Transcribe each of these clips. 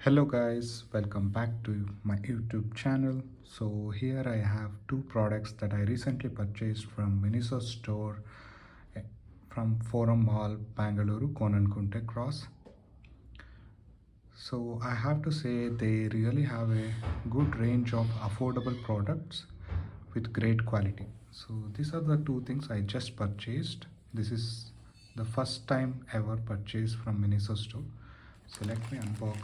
Hello guys, welcome back to my YouTube channel. So here I have two products that I recently purchased from Miniso store eh, from Forum Mall, Bangalore, Konankunte Cross. So I have to say they really have a good range of affordable products with great quality. So these are the two things I just purchased. This is the first time ever purchased from Miniso store. So let me unbox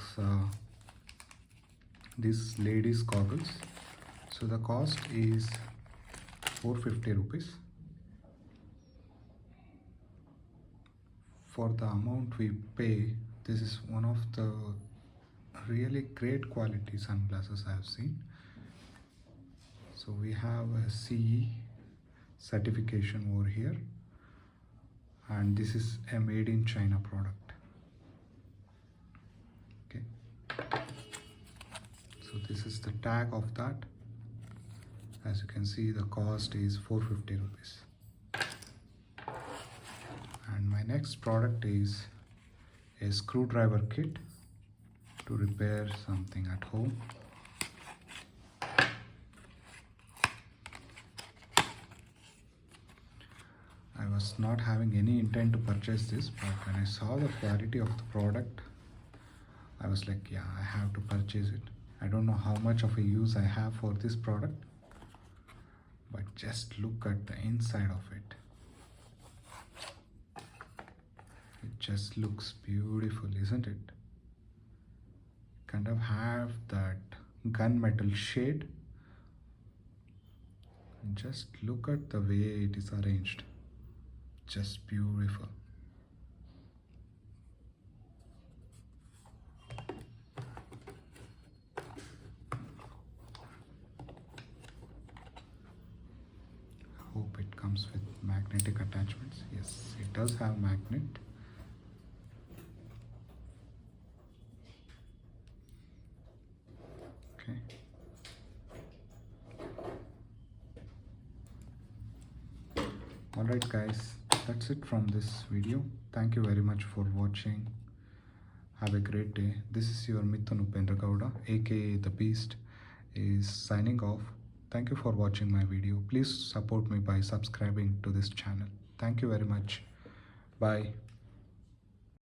these ladies goggles. So the cost is 450 rupees. For the amount we pay, this is one of the really great quality sunglasses I have seen. So we have a CE certification over here, and this is a made in China product. Okay, so this is the tag of that. As you can see, the cost is 450 rupees. And my next product is a screwdriver kit to repair something at home. I was not having any intent to purchase this, but when I saw the quality of the product, I was like, yeah, I have to purchase it. I don't know how much of a use I have for this product, but just look at the inside of it. It just looks beautiful, isn't it? Kind of have that gunmetal shade. And just look at the way it is arranged. Just beautiful. Hope it comes with magnetic attachments. Yes, it does have magnet. Okay. Alright guys, that's it from this video. Thank you very much for watching. Have a great day. This is your Mithun Upendra Gowda, aka The Beast, is signing off. Thank you for watching my video. Please support me by subscribing to this channel. Thank you very much. Bye.